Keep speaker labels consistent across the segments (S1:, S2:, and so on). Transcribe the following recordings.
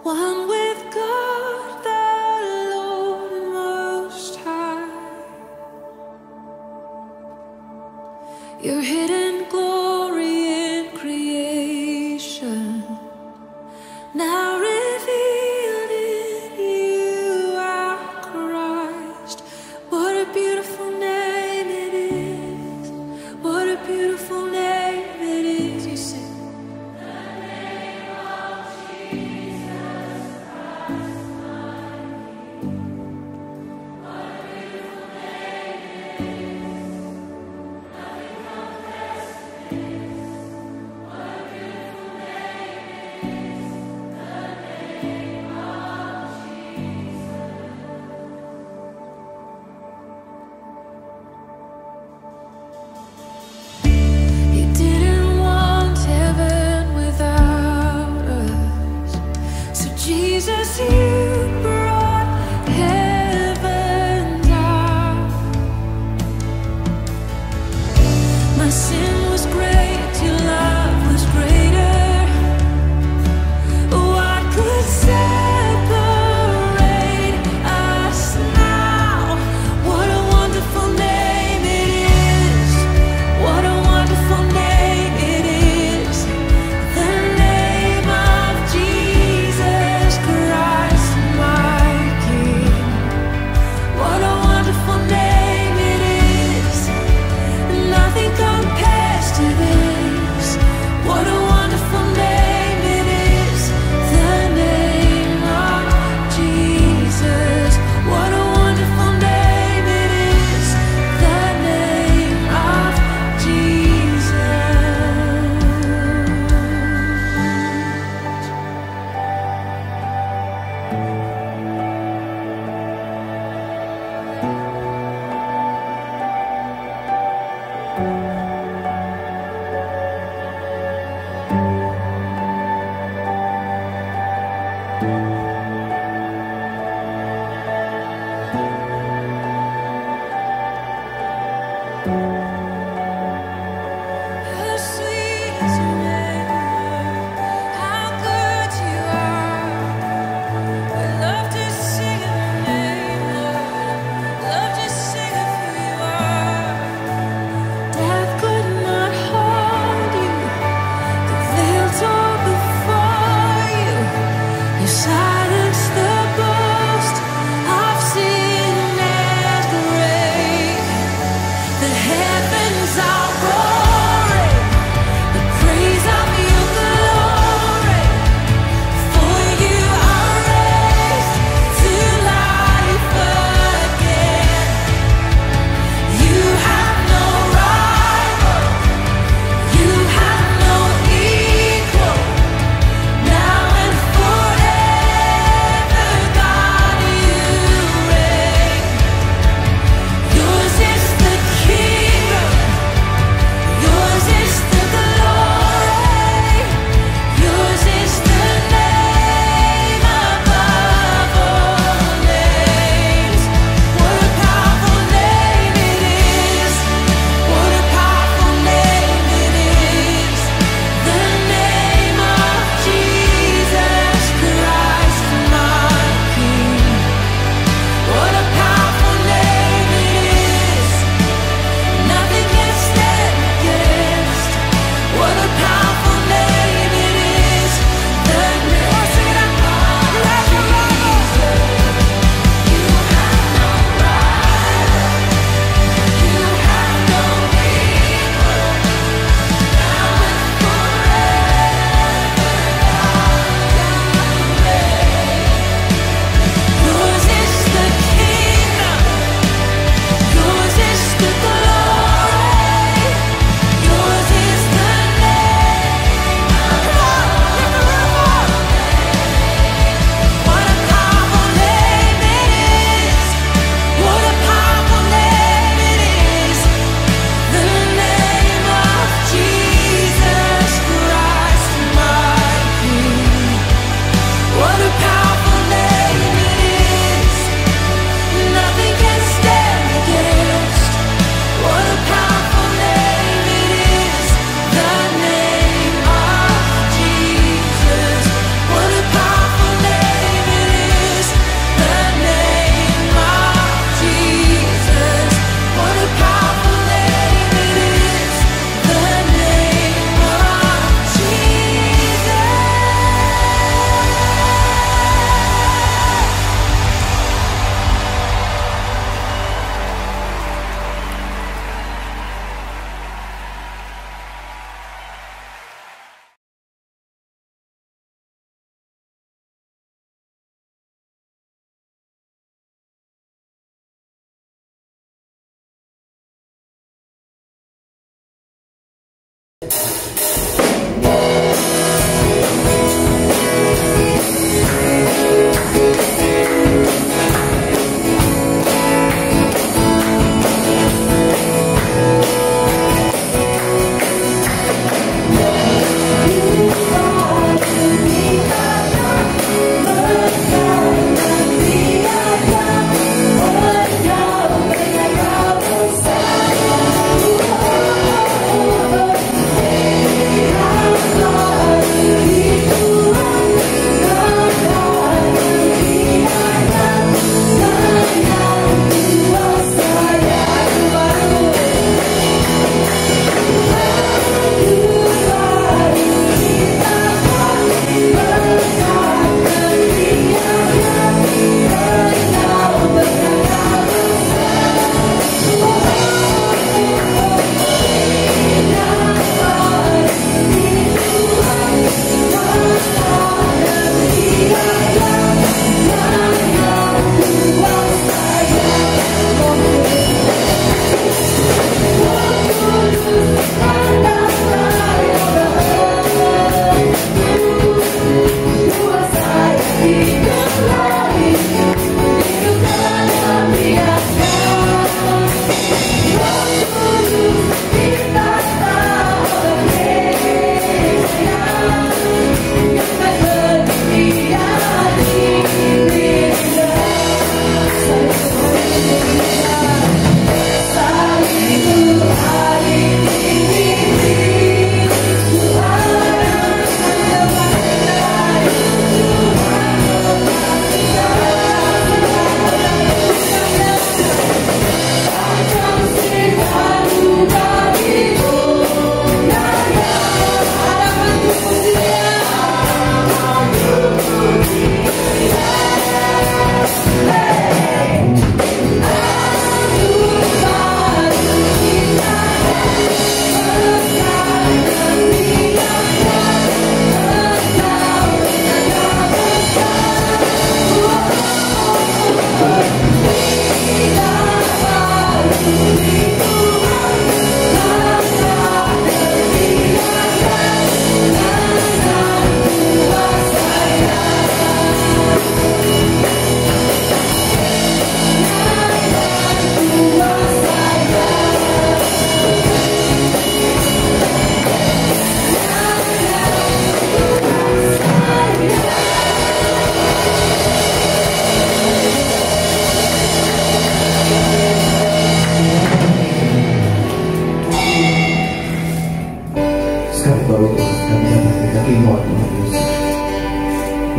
S1: one with God the Lord Most High. Your hidden glory in creation, now revealed in you, our Christ. What a beautiful name it is. What a beautiful name it is. You sing. You didn't want heaven without us, so Jesus, you brought heaven down. My sin was great, your love was greater. What could separate us now? What a wonderful name it is. What a wonderful name it is. The name of Jesus Christ,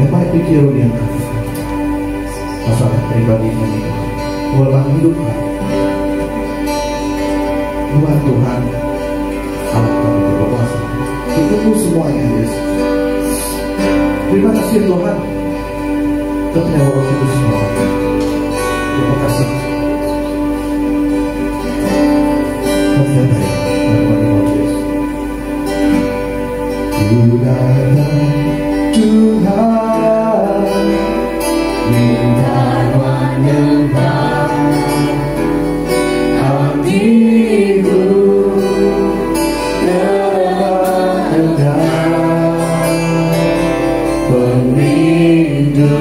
S2: Emang pikir dia masalah pribadi ini, ulang hidup Tuhan Tuhan Allah kami berkuasa. Itu semuanya Yesus. Terima kasih Tuhan. Ternyata waktu itu semua. Terima kasih. Terima kasih. Tuhan minta menyembah hatiku lemah rendah perindu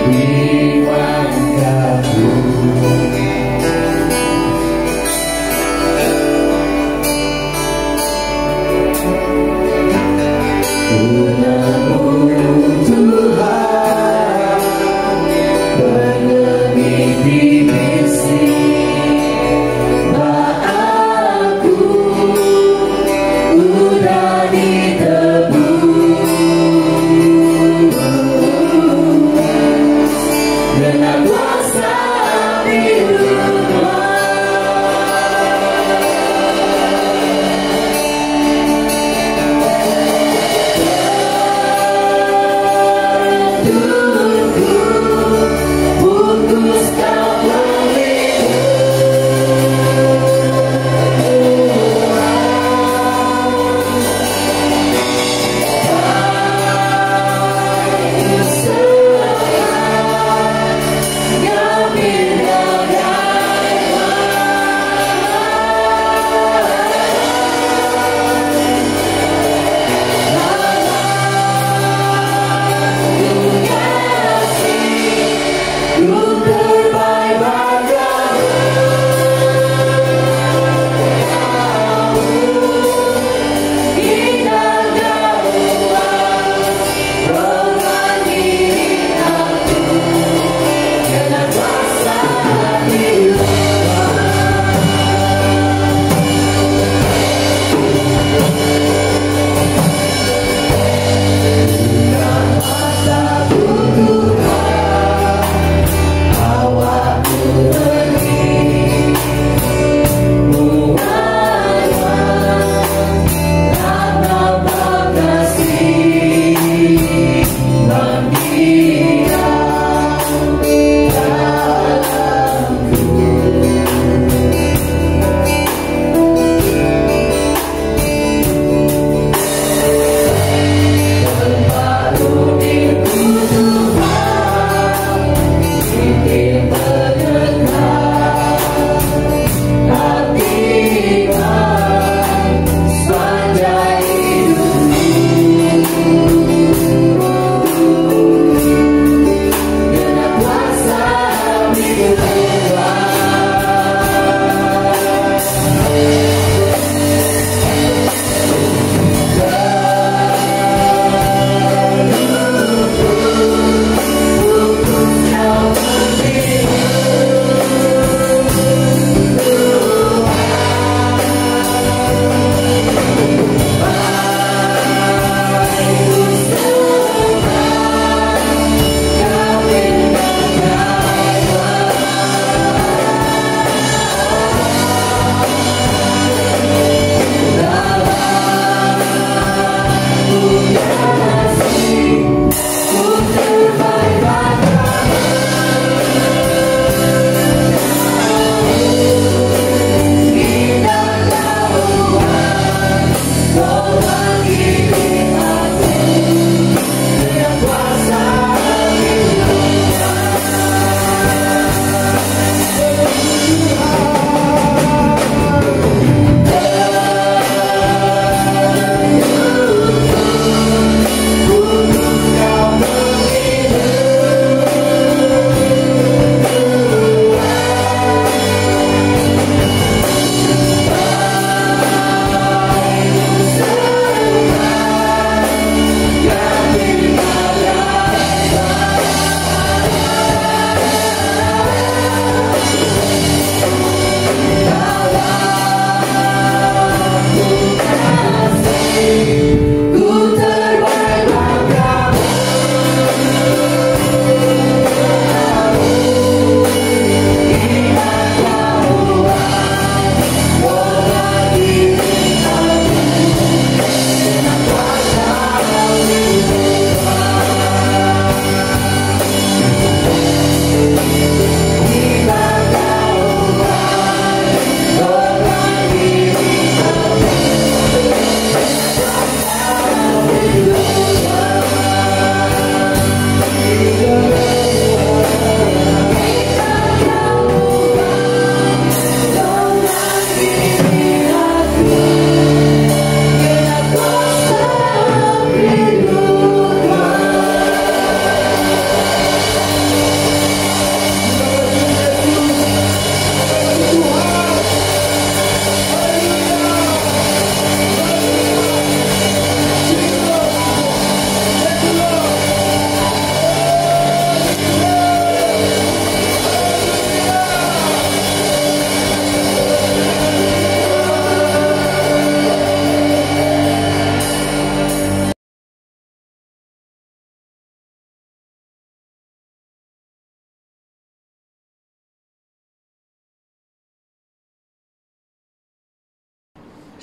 S2: iman kamu.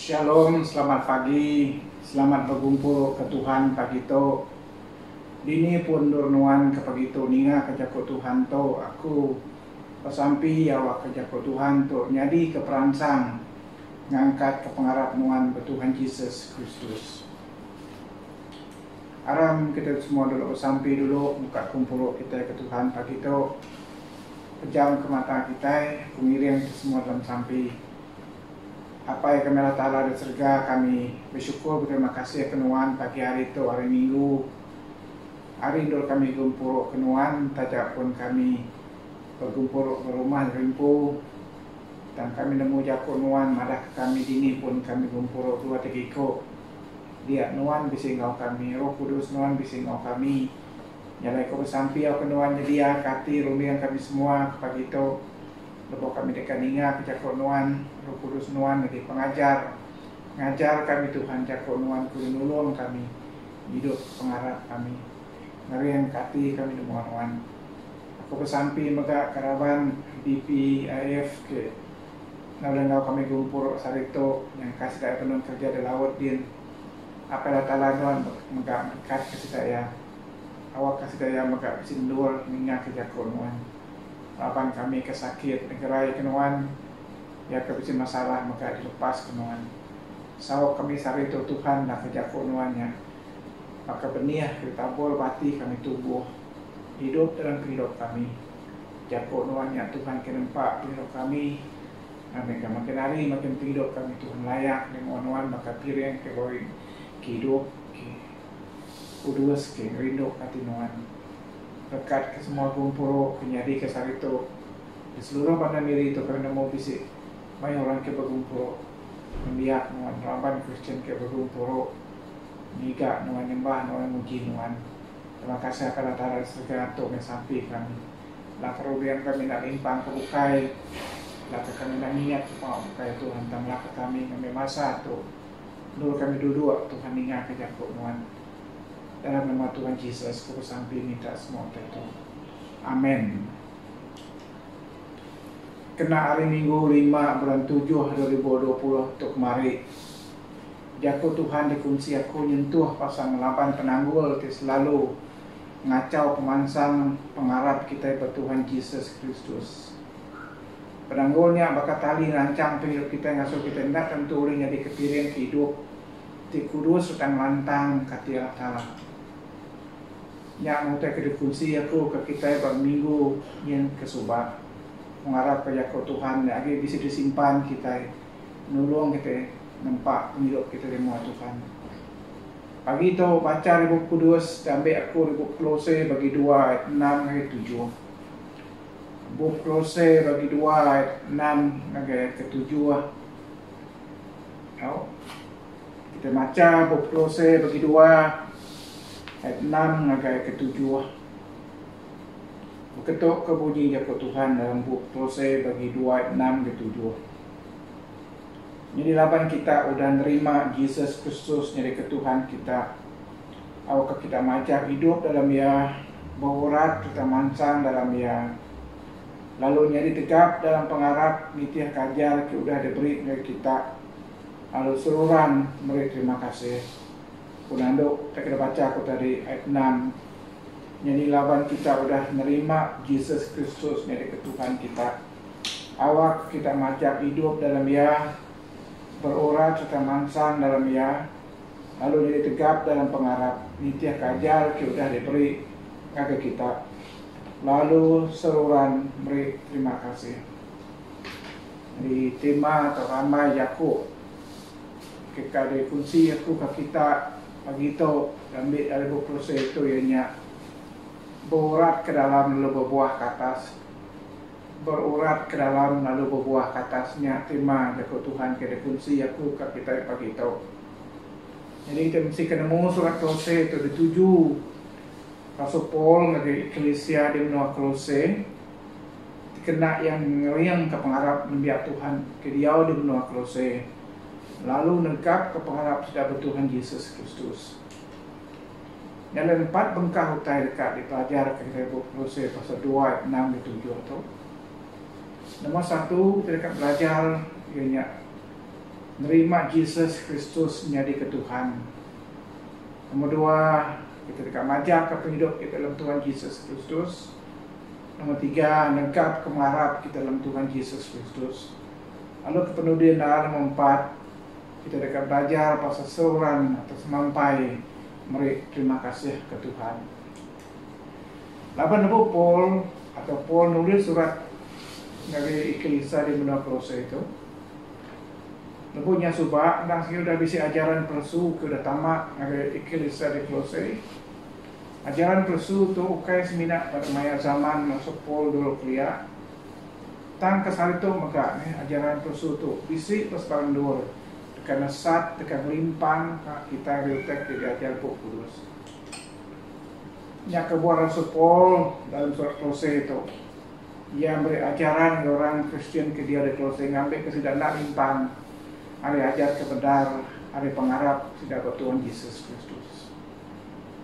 S3: Shalom, selamat pagi, selamat berkumpul ke Tuhan pagi to. Dini pun durnuan ke pagi to ninga ke jako Tuhan to, aku pasampi awak ke jako Tuhan to nyadi ke perangsang ngangkat ke pengarap nuan ke Tuhan Yesus Kristus. Aram kita semua dulu pasampi dulu buka kumpul kita ke Tuhan pagi to. Pejam ke mata kita, pengiring kita semua dalam sampi. Apa yang kami Allah Ta'ala dan surga, kami bersyukur, berterima kasih kenuan pagi hari itu, hari Minggu. Hari itu kami kumpul kenuan, tajak pun kami berkumpul ke rumah rimpu. Dan kami nemu jakut nuan, madah kami dini pun kami kumpul dua tegiko. Dia nuan bisa ngau kami, Roh Kudus nuan bisa ngau kami. Nyalai kau bersampi au kenuan jadi kati rumian kami semua pagi itu. Lepas kami dekat ingat jakut nuan, Roh Kudus nuan lagi pengajar, ngajar kami Tuhan jakut nuan kudu nulung kami hidup pengarap kami, ngarian kati kami semua nuan. Aku bersampi mega karavan BPIF ke nalengau kami kumpul sarito yang kasih saya penuh kerja di laut din. Apa lah tala nuan mega berkat kasih saya, awak kasih saya mega sindur minyak ke jakut nuan. Lapan kami kesakit negerai kenuan, ya kebisi masalah maka dilepas kenuan. Sawak kami sarito Tuhan nak kejaku nuannya, maka benih ditabur bati kami tubuh hidup dalam kehidup kami. Jaku nuannya Tuhan kenempak hidup kami. Mereka makin hari makin hidup kami Tuhan layak dengan nuan maka piring ke boy hidup ke kudus ke rindu kati nuan. Berkat ke semua kumpul kenyadi ke sarito di seluruh pandang diri itu kerana mau bisik banyak orang ke berkumpul membiak nuan raban Kristen ke berkumpul niga nuan nyembah nuan muji nuan. Terima kasih kepada Allah surga untuk mensampi kami lah kerugian kami nak limpang ke bukai lah kami nak ingat mau bukai Tuhan tanglah ke kami masa tu dulu kami duduk Tuhan ingat ke jakut nuan. Dalam nama Tuhan Yesus, aku sampai minta semua itu. Amin. Kena hari Minggu 5 bulan 7 2020 untuk kemari. Jaku Tuhan dikunci aku nyentuh pasang 8 penanggul selalu ngacau pemansang pengarap kita Tuhan Yesus Kristus. Penanggulnya bakal tali rancang hidup kita ngasuh kita hendak tentu olehnya di kepiring hidup di kudus utang lantang kati Allah Ta'ala. Yang mutai ke dikunci aku ke kita berminggu yang kesubah mengharap ke jakut Tuhan lagi bisa disimpan kita nulung kita nampak hidup kita semua Tuhan. Pagi itu baca Ribu Kudus dan ambil aku Ribu Kolose bagi 2 ayat 6 ayat 7. Ribu Kolose bagi 2 ayat 6 ayat ke-7. Kita baca Ribu Kolose bagi 2 ayat 6 ayat ke-7. Berketuk kebunyi jakut Tuhan dalam buku Kolose bagi 2 ayat 6 ke-7. Jadi lapan kita udah nerima Yesus Kristus jadi ke Tuhan kita. Awak kita macam hidup dalam ya, berurat kita mansang dalam ya. Lalu nyari tegap dalam pengarap nitiah kajar kita udah diberi dari kita. Lalu seluruhan beri terima kasih. Punanduk, kita baca aku tadi ayat 6. Jadi lawan kita udah nerima Yesus Kristus jadi ke Tuhan kita. Awak kita macam hidup dalam ya, berurat serta mansang dalam ya. Lalu jadi tegap dalam pengarap nitiah kajar kita udah diberi ke kita. Lalu seluruhan beri terima kasih. Di tema atau ramai Yakub kita dikunci aku ke kita pagi itu ambil dari buku Kolose itu ianya berurat ke dalam lalu berbuah ke atas, berurat ke dalam lalu berbuah ke atasnya. Terima jakut Tuhan ke dikunci aku ke kita pagi itu. Jadi kita mesti ketemu surat Kolose itu dituju Rasul Paul dari Eklesia di benua Kolose kena yang ngeriang ke pengharap membiak Tuhan ke dia di benua Kolose. Lalu negap ke pengharap sudah bertuhan Yesus Kristus. Dalam 4 bengkah utai dekat dipelajar ke Buku Kolose pasal 2 ayat 6 dan 7 tu. Nomor 1 kita dekat belajar ianya nerima Yesus Kristus menjadi ketuhan. Nomor 2, kita dekat majak ke penghidup kita dalam Tuhan Yesus Kristus. Nomor 3, negap kemarap kita dalam Tuhan Yesus Kristus. Lalu kepenudian nomor 4, kita dekat belajar pasal seorang atau semampai meri terima kasih ke Tuhan. Laban Paul nulis surat dari Eklisa di benua Kolose itu. Lepunya subak, dan sudah bisa ajaran palsu ke tamak dari Eklisa di Kolose. Ajaran palsu tu ukai semina pada maya zaman masuk Paul dulu kuliah. Tang kesal itu maka ajaran palsu tu bisi pas barang dua. Karena saat tekan limpang kita riutek di ajar Roh Kudus. Nya kebuaran Rasul Paul dalam surat Kolose itu, ia beri ajaran orang Kristen ke dia di Kolose ngambil kesidana limpang, hari ajar kebenar, hari pengharap tidak Tuhan Yesus Kristus.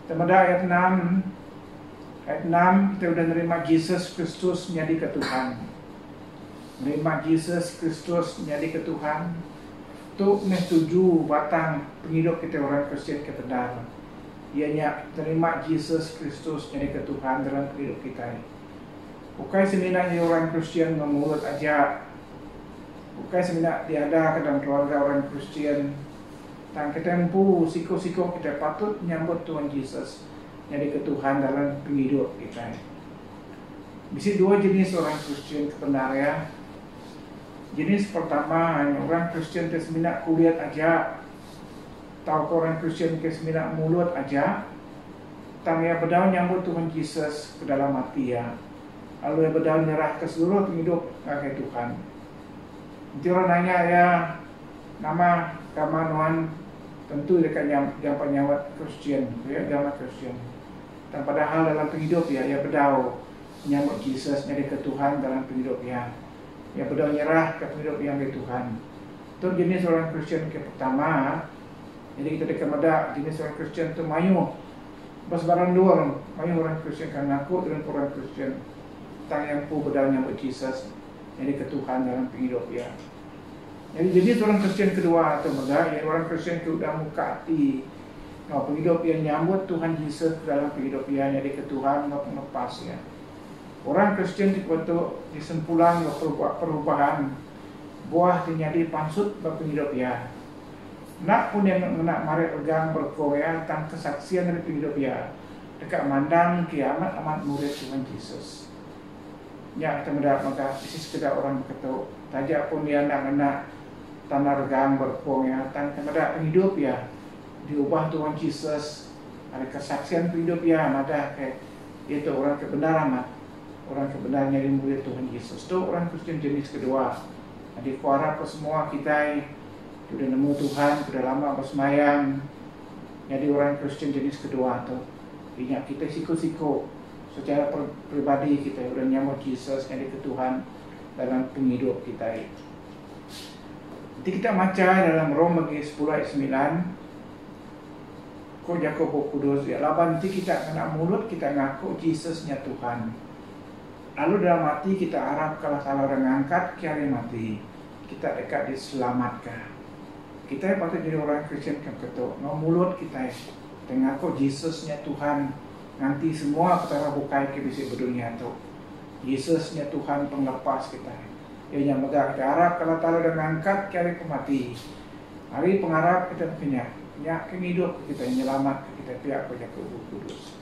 S3: Temada ayat 6 kita sudah menerima Yesus Kristus menjadi ketuhan. Menerima Yesus Kristus menjadi ketuhan. Itu tujuh batang penghidup kita orang Kristen kebenar. Ianya terima Yesus Kristus jadi ketuhan dalam hidup kita. Bukan seminarnya orang Kristen memulut aja. Bukan seminar diada ke dalam keluarga orang Kristen. Dan ketempu siko-siko kita patut menyambut Tuhan Yesus jadi ketuhan dalam hidup kita. Bisa dua jenis orang Kristen kebenar ya. Jenis pertama orang Kristen ke seminar kuliah aja. Tahu orang Kristen ke seminar mulut aja. Tang ya bedau nyambut Tuhan Yesus ke dalam hati ya. Lalu ya bedau nyerah ke seluruh hidup ke Tuhan. Orang nanya ya nama kamanuan tentu dekat yang penyawat Kristen, ya agama Kristen. Dan padahal dalam hidup ya bedau nyambut Yesus jadi ketuhan dalam hidup ya. Ya bedau nyerah ke hidup yang ke Tuhan. Itu jenis orang Kristen ke pertama. Jadi kita dekat mada jenis orang Kristen tu mayu bas barang dua mayu orang Kristen kan ngaku dengan orang Kristen tang yang pu bedal nyambut Yesus jadi ketuhan dalam hidup ya. Jadi jenis orang Kristen kedua atau mada ya orang Kristen tu dah muka hati penghidup yang nyambut Tuhan Yesus dalam hidup ya jadi ketuhan ngap lepas ya. Orang Kristen itu disempulan perubahan buah terjadi pansut berpenghidup ya. Nak pun yang nak mari pegang berkorea tentang kesaksian dari hidup ya dekat mandang kiamat amat murid Tuhan Yesus. Ya kita mendapat maka isi sekedar orang berkata tajak pun dia nak tanah regang berkorea tentang kepada hidup ya diubah Tuhan Yesus ada kesaksian hidup ya ada kayak itu orang kebenaran orang kebenarannya di murid Tuhan Yesus itu orang Kristen jenis kedua. Jadi kuarap ke semua kita sudah nemu Tuhan, sudah lama bersemayam. Jadi orang Kristen jenis kedua tu. Ingat kita siko-siko secara pribadi kita sudah nyambut Yesus jadi ketuhan dalam penghidup kita. Nanti kita baca dalam Roma 10 ayat 9. Kau Yakub Kudus ya. Laban nanti kita kena mulut kita ngaku Yesusnya Tuhan. Lalu dalam hati kita harap kalau salah orang angkat kiari mati kita dekat diselamatkan. Kita patut jadi orang Kristen yang ketuk. No mulut kita ngaku Yesusnya Tuhan. Nanti semua perkara bukai ke bisi berdunia tu. Yesusnya Tuhan penglepas kita. Ia yang megah kita harap kalau taruh dan angkat kiari mati. Hari pengharap kita punya hidup kita nyelamat kita pihak Yakub Kudus.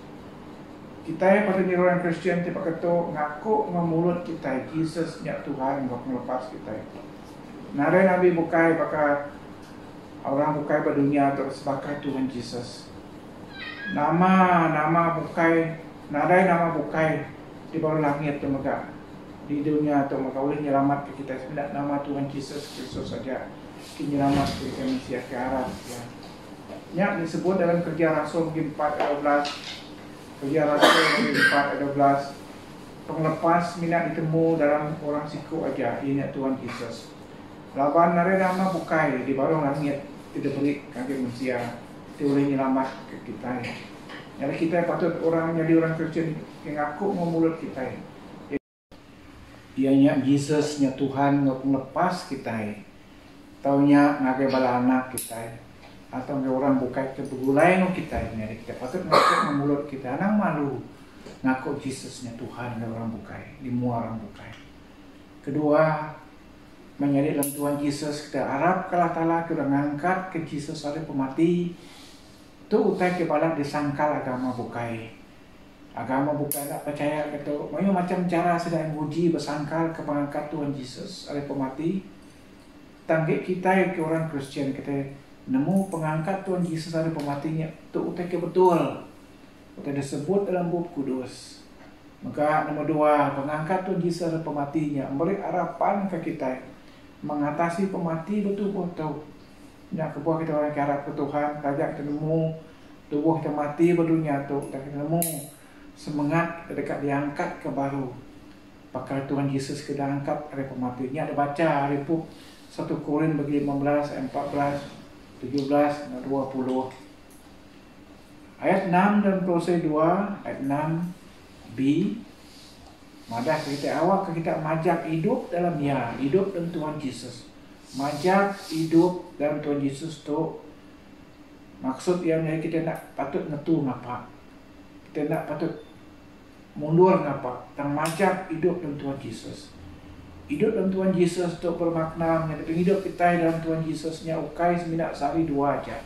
S3: Kita patut jadi orang Kristen tiap ketuk ngaku mulut kita Yesusnya Tuhan melepas kita. Nare Nabi bukai bakal orang bukai pada dunia terus pakai Tuhan Yesus. Nama bukai, nadai nama bukai di bawah langit tu maka di dunia tu maka boleh nyelamat ke kita sebenarnya nama Tuhan Yesus Kristus saja penyelamat ke manusia ke arah ya. Yang disebut dalam Kerja Rasul 4 ayat 12. Kerja Rasul 4 ayat 12. Penglepas minat ditemu dalam orang siku aja ini Tuhan Yesus. Laban nare nama bukai di bawah langit tidak beri kaki manusia tidak boleh nyelamat ke kita. Jadi kita patut orang jadi orang Kristen yang ngaku memulut kita. Ianya Yesusnya Tuhan ngelepas kita. taunya ngagai bala anak kita atau ngagai orang bukai ke begulai no kita ini kita patut ngaku mulut kita nang malu ngaku Yesusnya Tuhan ngagai orang bukai di mua orang bukai. Kedua, menyadari dalam Tuhan Yesus kita harap kalau Allah kita ngangkat ke Yesus ada pemati tu utai ke bala disangkal agama bukai. Agama bukan tak percaya kata macam cara sedang uji bersangkal ke pengangkat Tuhan Yesus oleh pemati. Tanggik kita ke orang Kristian kita nemu pengangkat Tuhan Yesus oleh pematinya tu utai ke betul. Utai disebut dalam buku Kudus. Maka nomor 2, pengangkat Tuhan Yesus oleh pematinya memberi harapan ke kita mengatasi pemati betul-betul. Nak kebuah kita orang ke harap ke Tuhan, tajak kita nemu tubuh kita mati berdunia tu, kita nemu semangat dekat diangkat ke baru. Pakal Tuhan Yesus kita angkat oleh pematinya. Ada baca hari pun 1 Korin bagi 15, 14, 17 dan 20. Ayat 6 dan Kolose 2, ayat 6b. Madah kita awak kita majak hidup dalam hidup dalam Tuhan Yesus. Majak hidup dalam Tuhan Yesus tu maksud yang kita nak patut ngetu ngapa. Kita nak patut mundur ngapa. Tang majak hidup dalam Tuhan Yesus. Hidup dalam Tuhan Yesus tu bermakna menjadi hidup kita dalam Tuhan Yesusnya ukai seminak sehari 2 aja.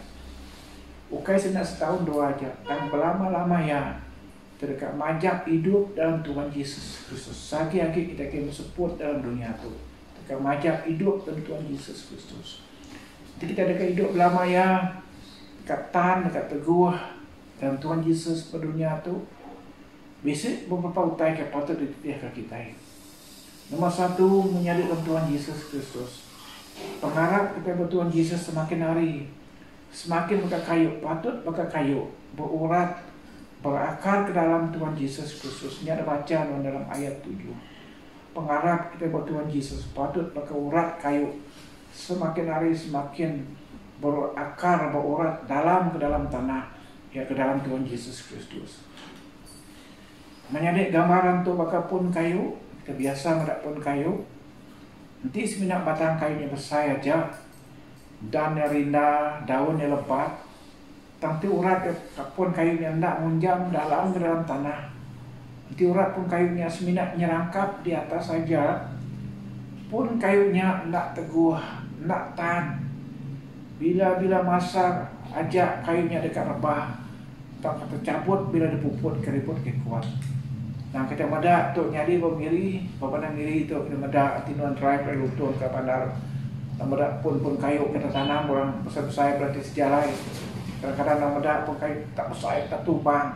S3: Ukai seminak setahun 2 aja. Tang berlama-lama ya. Terdekat majak hidup dalam Tuhan Yesus Kristus. Sagi-agi kita akan berseput dalam dunia tu. Terdekat majak hidup dalam Tuhan Yesus Kristus. Jadi kita dekat hidup lama ya. Dekat tahan, dekat teguh dalam Tuhan Yesus pada dunia tu. Biasa beberapa utai yang patut ditiapkan kita. Nomor 1, menyadari dalam Tuhan Yesus Kristus. Pengharap kita bertuhan Yesus semakin hari. Semakin bakal kayu, patut bakal kayu. Berurat, berakar ke dalam Tuhan Yesus Kristus. Ini ada baca dalam ayat 7. Pengharap kita bertuhan Yesus patut bakal urat kayu. Semakin hari semakin berakar, berurat ke dalam tanah. Ya ke dalam Tuhan Yesus Kristus. Menyadari gambaran tu bakal pun kayu. Kita biasa medak pun kayu. Nanti seminyak batang kayunya besar aja. Daunnya rinda, daunnya lebat. Nanti urat pun kayunya hendak munjam dalam ke dalam tanah. Nanti urat pun kayunya seminyak nyerangkap di atas saja. Pun kayunya hendak teguh, hendak tahan. Bila-bila masa ajak kayunya dekat rebah. Tak kata cabut bila dipuput keriput ke kuat. Nah kita mada tu nyadi pemiri, papanan miri tu kita mada tinuan drive dari lutun ke bandar. Nah mada pun kayu kita tanam orang besar-besar berarti sejarah. Kadang-kadang mada pun kayu tak besar tak tumpang.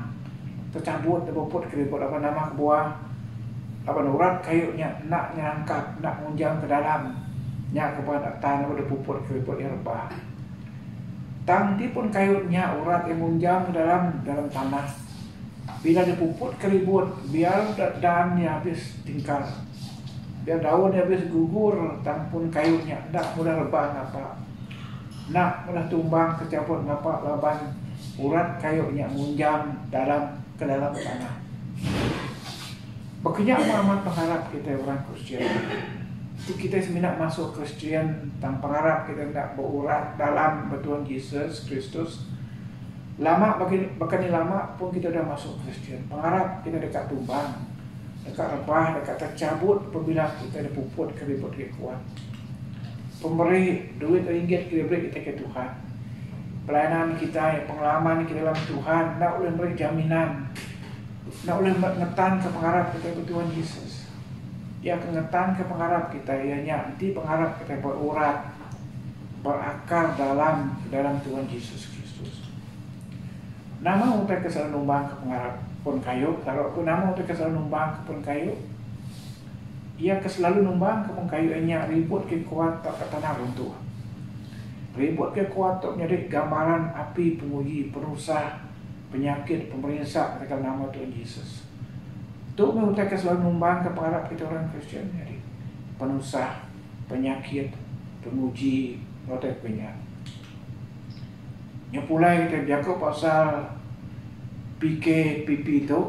S3: Tercabut dipuput keriput apa nama buah. Apa urat kayunya nak nyangkap, nak munjam ke dalam. Nyak kepada tanah pada puput keriput yang rebah. Tangti pun kayunya urat yang munjam ke dalam tanah. Bila dipuput keribut, biar daunnya habis tingkal, biar daunnya habis gugur, tampun kayunya, nak mudah rebah ngapa, nak mudah tumbang kecabut ngapa, laban urat kayunya munjam ke dalam tanah. Bekerja amat pengharap kita orang Kristian. Itu kita seminat masuk Kristian tanpa pengharap kita nak berurat dalam Tuhan Yesus Kristus. Lama bahkan lama pun kita dah masuk Kristian. Pengharap kita dekat tumbang, dekat rebah, dekat tercabut apabila kita dipuput keriput ke kuat. Pemberi duit ringgit kita beri kita ke Tuhan. Pelayanan kita, pengalaman kita dalam Tuhan, nak boleh beri jaminan, nak boleh ngetan ke pengharap kita ke Tuhan Yesus. Dia kengetan ke pengharap kita, ianya nanti pengharap kita berurat, berakar dalam Tuhan Yesus Kristus. Nama untuk kesal numbang ke pengharap pun kayu. Kalau aku nama untuk kesal numbang ke pun kayu, ia selalu numbang ke pun kayu ianya ribut ke kuat tak ke tanah runtuh. Ribut ke kuat tak menjadi gambaran api penguji, perusak, penyakit, pemerintah mereka nama Tuhan Yesus. Itu untuk selalu numbang ke pengharap kita orang Kristian jadi penusah, penyakit, penguji, rotek penyakit. Yang pula kita jaga pasal PKPP itu,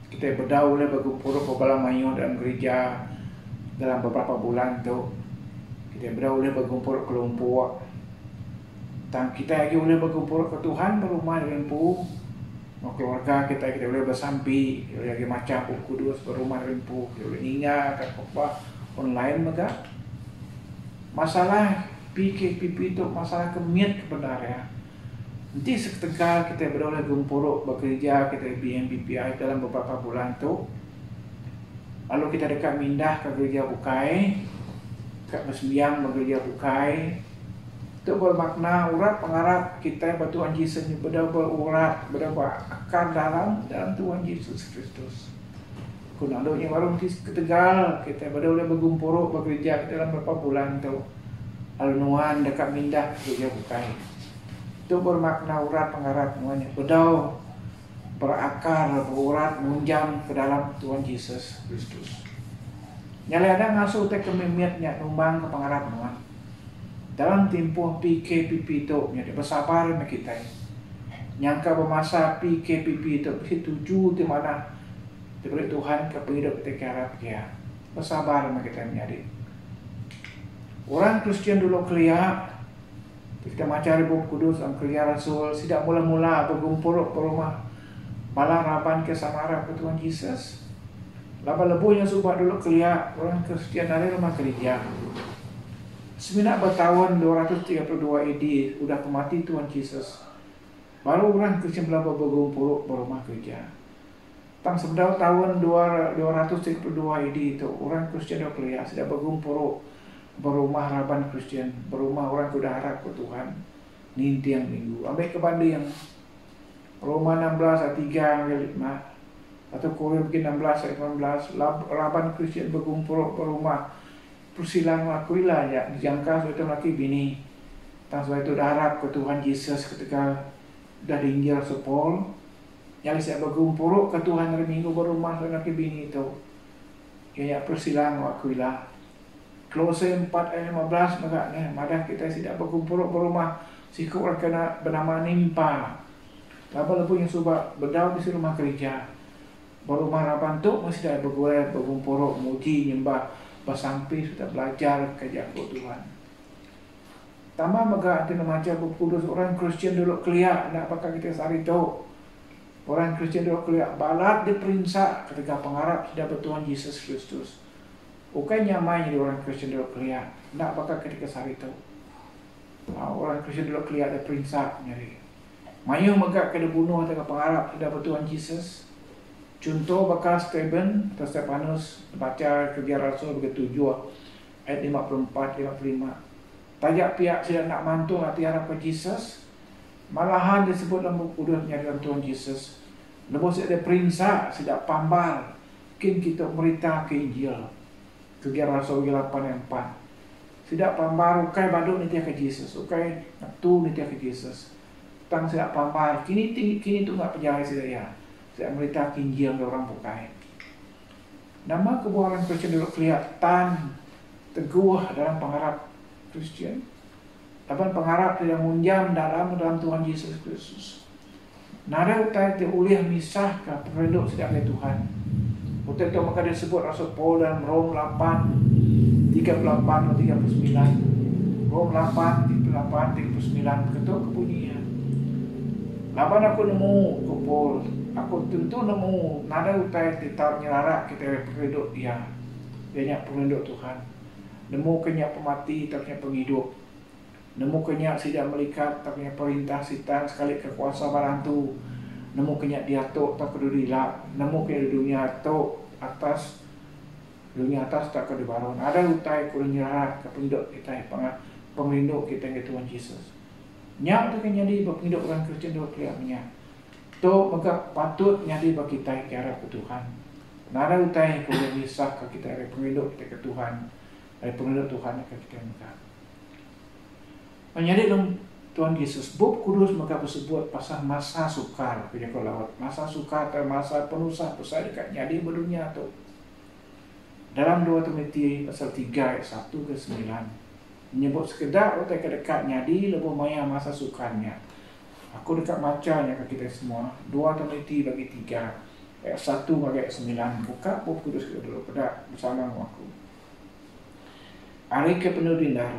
S3: kita berdaul bagi pura-pura mayu dalam gereja dalam beberapa bulan itu. Kita boleh berkumpul kelompok. Dan kita lagi boleh berkumpul ke Tuhan berumah rimpu. Keluarga kita boleh bersampi, kita boleh lagi macam kudus berumah rimpu, kita boleh ingat apa online maka. Masalah PKPP itu masalah kemiat kebenaran. Nanti seketika kita boleh berkumpul bekerja kita BMPPI dalam beberapa bulan tu. Lalu kita dekat mindah ke gereja Bukai, kat bersembiang bekerja Bukai. Itu bermakna urat pengarap kita Tuhan Yesus ni berurat berakar dalam Tuhan Yesus Kristus. Kunalnya baru ketegal kita boleh berkumpul bekerja dalam beberapa bulan tu. Lalu nuan dekat mindah gereja Bukai. Itu bermakna urat pengarap nuannya bedau berakar berurat menjam ke dalam Tuhan Yesus Kristus. Nyala ada ngasuh teh kemimiatnya numbang ke pengarap nuan. Dalam tempoh PKPP itu, jadi bersabar sama kita. Nyangka bermasa PKPP itu, tuju di mana diberi Tuhan ke penghidup kita harap dia. Bersabar sama kita menjadi. Orang Kristian dulu kelia, kita macam Ibu Kudus, kelia Rasul, tidak mula-mula berkumpul ke rumah. Malah rapan ke Samara ke Tuhan Yesus. Laba lebuh yang subah dulu kelia, orang Kristian dari rumah gereja. Seminat bertahun 232 AD sudah kemati Tuhan Yesus. Baru orang Kristen belum berkumpul berumah gereja. Tang sebelah tahun 232 AD itu orang Kristen dah kelia sudah berkumpul berumah raban Kristen, berumah orang sudah harap ke Tuhan. Ni tiang minggu. Ambil ke banding Roma 16 ayat 3 ayat 5 atau Korintus 16 ayat 18 raban Kristen berkumpul berumah. Persilang akuilah ya dijangka suatu laki bini tang suatu harap ke Tuhan Yesus ketika dah diinjil sepol yang saya berkumpul ke Tuhan hari minggu berumah suatu laki bini itu ya persilang akuilah. Kolose 4 ayat 15 makanya madah kita tidak berkumpul berumah siku kena bernama Nimpa laba lebu yang subak berdau di rumah gereja berumah raban tu masih dah berkumpul muji nyembah bersampai sudah belajar kerja Tuhan. Tambah maka antina macam Kudus orang Kristian dulu kelia nak pakai kita sari tu. Orang Kristian dulu kelia balat diperinsak ketika pengarap sudah bertuhan Yesus Kristus. Bukan nyamai jadi orang Kristian dulu kelia nak pakai ketika sari tu. Orang Kristian dulu kelia diperinsak nyari. Mayu maka kena bunuh ketika pengarap sudah bertuhan Yesus. Contoh bakal Stephen atau Stefanus baca kerja Rasul begitu 7 ayat 54-55. Tajak pihak tidak nak mantul hati harap ke Yesus. Malahan disebut dalam buku Kudus dalam Tuhan Yesus. Lepas ada perintah tidak pambar. Mungkin kita berita ke Injil. Kerja Rasul 8 ayat 4. Tidak pambar ukai baduk nitia ke Yesus. Ukai tu nitia ke Yesus. Tang tidak pambar. Kini tu enggak penjara saya. Saya berita Injil ke orang bukai. Nama kebuaran Kristen dulu kelihatan teguh dalam pengharap Kristen. Dapat pengharap tidak munjam dalam Tuhan Yesus Kristus. Nada utai uliah misah ke penduduk sedang oleh Tuhan. Utai itu maka disebut Rasul Paul dalam Rom 8 38-39. Rom 8 38-39 ketuk kebunyian. Laban aku nemu ke Paul. Aku tentu nemu nada utai tetap nyelarak kita penduduk dia. Banyak penduduk Tuhan. Nemu kenyak pemati tak kenyak penghidup. Nemu kenyak tidak melikat tak kenyak perintah sitan sekali kekuasa barantu. Nemu kenyak diatuk tak kedudilak. Nemu kenyak dunia atuk atas dunia atas tak kedebaron. Ada utai kurang nyelarak ke penduduk kita penglinduk kita ke Tuhan Yesus. Nyak tu kenyak di penghidup orang Kristen dua kelihatannya. Tu maka patut nyadi bagi kita ke arah ke Tuhan. Nada utai kemudian misah ke kita dari penghidup kita ke Tuhan. Dari penghidup Tuhan ke kita maka. Menyadi dalam Tuhan Yesus Bub Kudus maka bersebut pasal masa sukar. Kerja kau lawat. Masa sukar atau masa penusah besar dekat nyadi berdunia tu. Dalam 2 Timotius pasal 3 ayat 1 ke 9. Menyebut sekedar utai ke dekat nyadi lebih maya masa sukarnya. Aku dekat macanya ke kita semua. 2 Timotius bagi 3 ayat 1 bagi ayat 9. Buka Bub Kudus kita dulu pada bersama aku. Ari ke penuh dindar.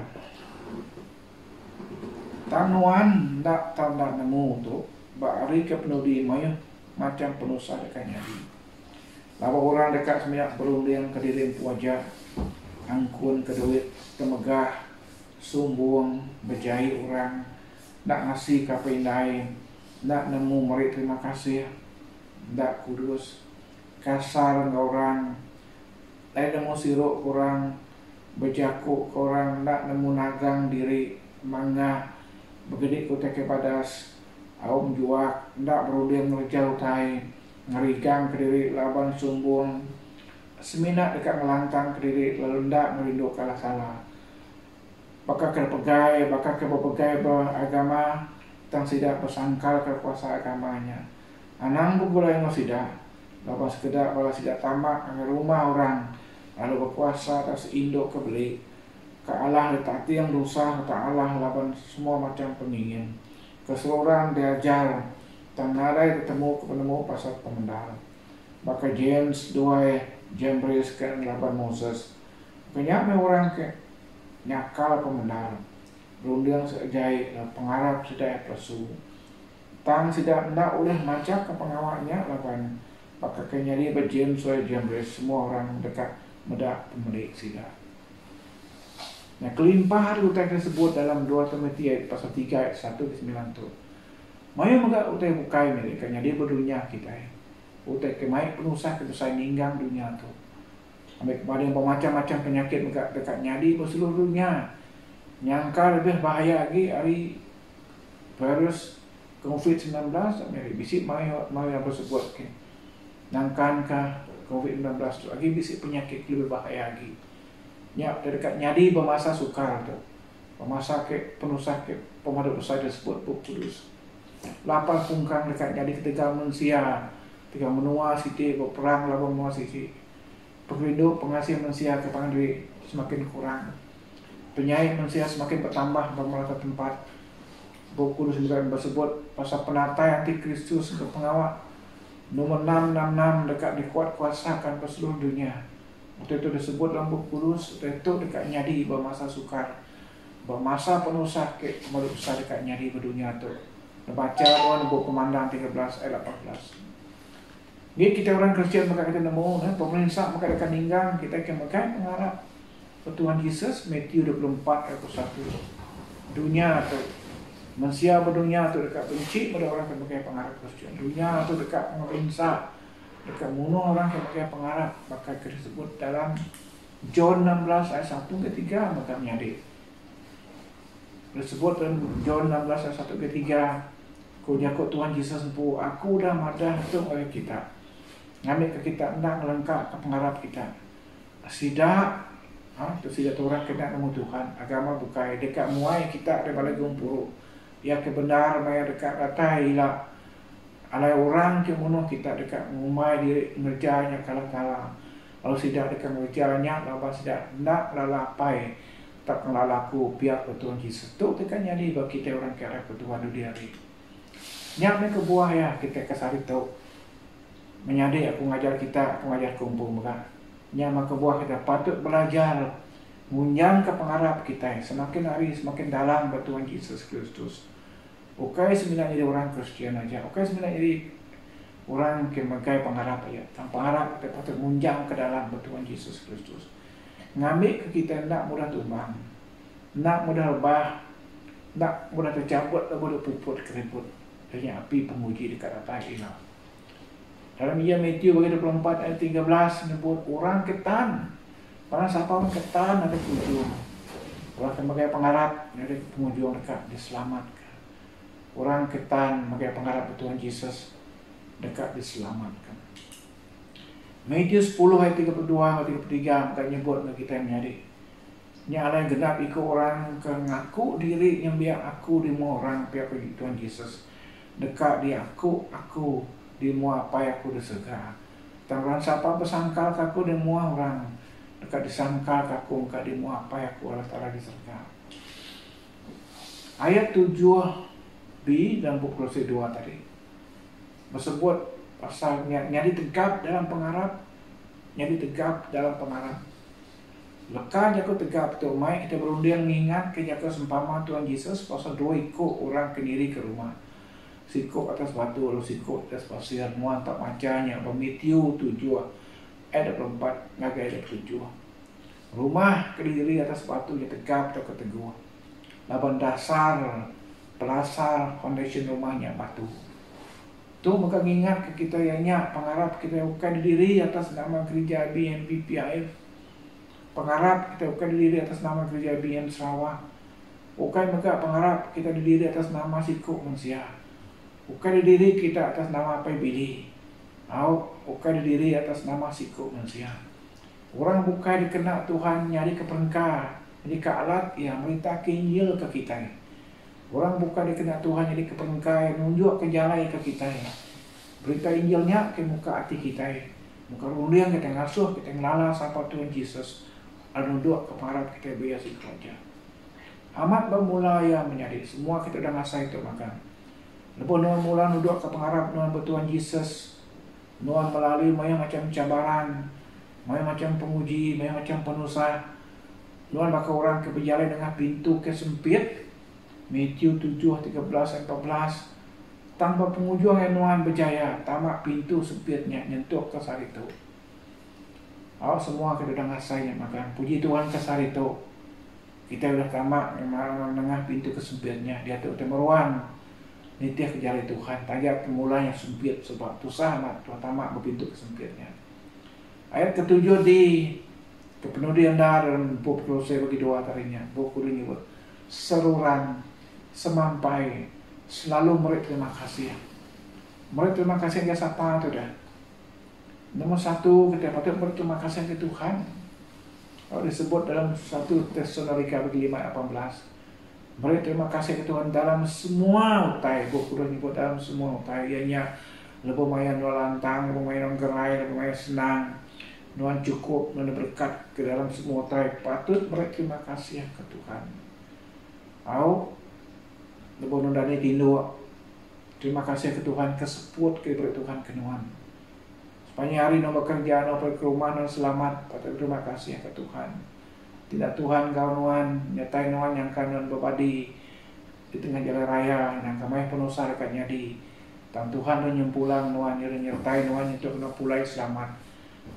S3: Tanuan ndak tanda nemu tu, bari ke penuh di maya macam penusah dekat nyadi. Lapa orang dekat seminyak berunding ke diri wajah, angkun ke duit, ke megah, sumbung, berjahit orang, nak ngasih ke apa lain, nak nemu merik terima kasih, ndak kudus, kasar ke orang, lain nemu siruk orang, berjakuk ke orang, nak nemu nagang diri, mangga, begedik kutek kepadas, aum juak, ndak berunding ngerjau tai, ngerigang ke diri laban sumbung, seminat dekat ngelantang ke diri lalu ndak ngerindu kalah salah. Bakal ke pegai, bakal ke berpegai beragama, tang sidak bersangkal ke kuasa agamanya. Anang bergulai ngosidak, laban sekedar bala sidak tamak ke rumah orang, lalu berpuasa atas induk ke beli. Ke Allah letati yang dosa, ke Allah laban semua macam pengingin. Keseluruhan diajar, tang narai ketemu ke penemu pasal pemendal. Maka James 2, Jambres ke laban Moses. Kenyaknya orang ke nyakal pemendal. Berundang sejai, pengarap sedaya pesu. Tang sidak ndak oleh macam ke pengawaknya laban. Maka kenyali James 2, Jambres, semua orang dekat medak pemelik sidak. Nah, kelimpahan utai tersebut dalam 2 Timotius ayat pasal 3 ayat 1 ke 9 tu. Maya megak utai bukai mereka dia berdunia kita. Utai kemai penusah kita saya ninggang dunia tu. Ambil kepada yang bermacam-macam penyakit megak dekat nyadi berseluruh dunia. Nyangka lebih bahaya lagi hari virus COVID-19 ambil bisik maya bersebut ke. Nangkan ke COVID-19 tu lagi bisik penyakit lebih bahaya lagi. Nyak dekat nyadi bermasa sukar tu. Bermasa ke penusah ke pemaduk dosa disebut Buku Kudus. Lapar pungkang dekat nyadi ketika manusia, ketika menua siti berperang lawan menua siti. Perindu pengasih manusia kepada diri semakin kurang. Penyayang manusia semakin bertambah bermerata tempat. Buku Kudus juga bersebut pasal penatai antikristus ke pengawal nomor 666 dekat dikuat kuasakan ke seluruh dunia. Waktu itu disebut dalam Buku Kudus, waktu itu dekat nyadi bermasa sukar, bermasa penuh sakit, pemaduk besar dekat nyadi berdunia tu. Baca orang Buku Komandan 13 ayat 18. Ini kita orang Kristian maka kita nemu, pemerintah maka dekat ninggang, kita akan makan mengharap Tuhan Yesus, Matthew 24 ayat 1. Dunia tu, manusia berdunia tu dekat benci pada orang yang pakai pengharap Kristian. Dunia tu dekat pemerintah, dekat bunuh orang yang pakai pengharap, maka disebut dalam John 16 ayat 1 ke 3 maka menyadi. Disebut dalam John 16 ayat 1 ke 3, kau jakut Tuhan Yesus sempuh, aku dah madah tu oleh kita. Ngambil ke kita nak lengkap ke pengharap kita. Sidak, tu sidak orang kena nemu Tuhan. Agama bukai dekat muai kita daripada gumpuru. Ya kebenar maya dekat kata hilang. Alai orang ke bunuh kita dekat ngumai diri ngerjanya kala-kala. Kalau sidak dekat ngerjanya, lalu sidak nak lalapai, tak lalaku pihak ke Tuhan Yesus. Tu tekan jadi bagi kita orang kira ke Tuhan dunia hari. Nyak ke buah ya kita kesari tu. Menyadi aku ngajar kita, aku ngajar kumpul mereka. Nyak ke buah kita patut belajar munjang ke pengharap kita. Semakin hari semakin dalam ke Tuhan Yesus Kristus. Bukai sebenarnya jadi orang Kristian aja. Bukai sebenarnya jadi orang yang memakai pengharap ya. Tanpa pengharap kita patut munjang ke dalam Tuhan Yesus Kristus. Ngambil ke kita nak mudah tumbang, nak mudah lebah, nak mudah tercabut, nak mudah puput keriput. Hanya api penguji dekat atas hilang. Dalam Matthew bagi 24 ayat 13 menyebut orang ketan. Orang siapa orang ketan ada penghujung. Orang yang memakai pengharap ada penghujung dekat diselamatkan. Orang ketan memakai pengharap Tuhan Yesus dekat diselamatkan. Matthew 10 ayat 32 ayat 33 maka nyebut kita yang menjadi. Ini Allah yang genap ikut orang ke ngaku diri yang biar aku dimu orang pihak Tuhan Yesus. Dekat di aku dimu apa yang aku disegah. Orang siapa bersangkal aku dimu orang. Dekat disangkal aku maka dimu apa yang aku Allah Ta'ala disegah. Ayat 7b dan Buku Kolose 2 tadi bersebut pasal nyadi tegap dalam pengharap, nyadi tegap dalam pengharap. Lekas jago tegap tu mai kita berunding mengingat ke jago sempama Tuhan Yesus pasal 2 ikut orang ke diri ke rumah. Sikut atas batu lalu sikut atas pasir muan tak macanya pemitiu 7 ayat 24 ngagai ayat 7. Rumah ke diri atas batu yang tegap tak keteguh. Laban dasar pelasar foundation rumahnya batu. Tu maka ingat ke kita ianya pengharap kita bukan diri atas nama gereja BNPPIF. Pengharap kita bukan diri atas nama gereja BN Sarawak. Bukan maka pengharap kita diri atas nama Sikuk manusia. Bukan diri kita atas nama PBD. Bukan diri atas nama Sikuk manusia. Orang bukan dikena Tuhan nyari ke perengkah, jadi ke alat yang merintah Injil ke kita. Orang bukan dikena Tuhan jadi ke perengkah, nunjuk ke jalan ke kita. Berita Injilnya ke muka hati kita. Muka rundiang kita ngasuh, kita ngelala sapa Tuhan Yesus. Nunduk ke pengharap kita biasa kerja. Amat bermula yang menjadi semua kita dah masa itu makan. Lepas nuan mula nunduk ke pengharap nuan bertuhan Yesus. Nuan melalui macam cabaran, macam penguji, macam penusah. Nuan maka orang ke berjalan dengan pintu kesempit. Matthew 7:13-14. Tanpa pengujuan yang nuan berjaya, tamak pintu sempitnya nyentuh ke sari itu. Semua kita dah ngasainya makan. Puji Tuhan ke sari itu. Kita sudah tamak menengah pintu kesempitnya. Dia tu temeruan. Nitiah ke jalan Tuhan. Tajak pemula yang sempit sebab tusah amat Tuhan tamak berpintu kesempitnya. Ayat ke-7 di kepenudian dalam buku Kolose bagi doa tarinya. Buku ini buat seruran semampai selalu murid terima kasih. Murid terima kasih dia siapa tu dah. Nomor 1 kita patut berterima kasih ke Tuhan. Kalau disebut dalam 1 Tesalonika 5:18. Beri terima kasih ke Tuhan dalam semua utai. Buku dah nyebut dalam semua utai. Ianya lebih mayan lantang, lebih mayan gerai, lebih mayan senang. Nuan cukup, nuan berkat ke dalam semua utai. Patut beri terima kasih ke Tuhan. Lebih nuan dari tindu. Terima kasih ke Tuhan keseput ke beri Tuhan ke nuan. Sepanjang hari nuan bekerja, nuan pergi ke rumah, nuan selamat. Patut terima kasih ke Tuhan. Tidak Tuhan kau nuan, nyatai nuan yang kan nuan berbadi di tengah jalan raya, yang kami penusah dekat nyadi. Dan Tuhan nuan nyempulang nuan, nyertai nuan untuk nuan pulai selamat.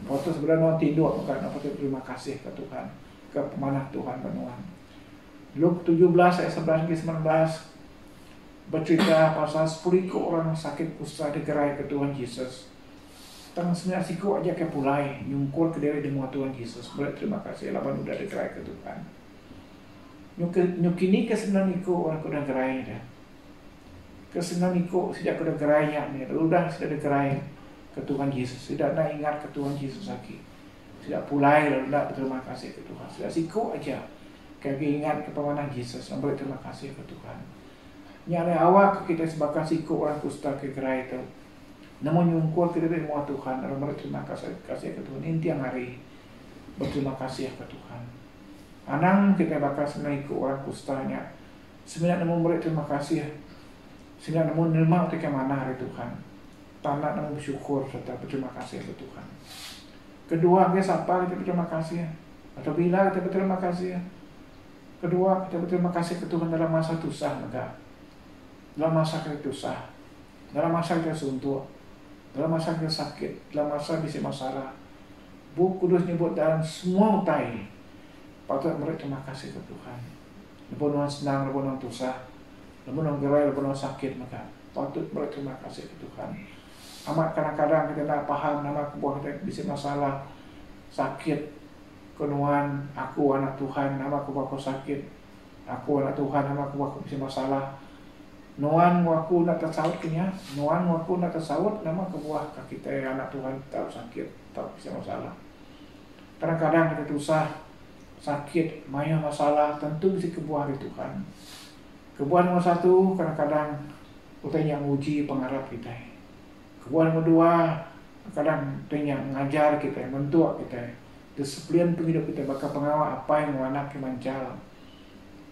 S3: Waktu sebenarnya nuan tidur, maka nuan patut terima kasih ke Tuhan, ke pemanah Tuhan ke nuan. Luke 17 ayat 11-19 bercerita pasal 10 orang sakit kusta digerai ke Tuhan Yesus. Tang sebenarnya siku aja ke pulai nyungkul ke diri dengan Tuhan Yesus. Boleh terima kasih laban udah digerai ke Tuhan. Nyukini kesenang iku orang kuda gerai dah. Kesenang iku sejak kuda gerai nya ni udah sudah digerai ke Tuhan Yesus. Tidak nak ingat ke Tuhan Yesus lagi. Tidak pulai lalu nak berterima kasih ke Tuhan. Sudah siku aja kaki ingat ke pemanah Yesus. Boleh terima kasih ke Tuhan. Nyale awak kita sebagai siku orang kusta ke gerai itu. Namun nyungkul kita dari semua Tuhan. Lalu berterima kasih ke Tuhan. Inti yang hari berterima kasih ke Tuhan. Anang kita bakal senang ikut orang kustanya. Sebenarnya namun berterima kasih. Sebenarnya namun nerima ketika mana hari Tuhan. Tanah namun bersyukur serta berterima kasih ke Tuhan. Kedua, kita siapa kita berterima kasih. Atau bila kita berterima kasih. Kedua, kita berterima kasih ke Tuhan dalam masa susah. Dalam masa kita susah. Dalam masa kita suntuk. Dalam masa kita sakit, dalam masa bisa masalah. Buku Kudus nyebut dalam semua utai. Patut mereka terima kasih ke Tuhan. Lepas nuan senang, lepas nuan susah, lepas nuan gerai, lepas nuan sakit, maka patut mereka terima kasih ke Tuhan. Amat kadang-kadang kita tak faham nama kebuah kita bisa masalah, sakit, kenuan, aku anak Tuhan, nama kebuah aku sakit, aku anak Tuhan, nama kebuah aku bisa masalah. Nuan waku nak tersaut kenya, nuan waku nak tersaut nama kebuah kita anak Tuhan tak sakit, tak bisa masalah. Kadang-kadang kita susah, sakit, maya masalah, tentu bisa kebuah dari Tuhan. Kebuah nomor 1 kadang-kadang kita yang uji pengharap kita. Kebuah nomor 2 kadang kita yang mengajar kita, mentua kita, disiplin penghidup kita, bakal pengawal apa yang anak kemancal.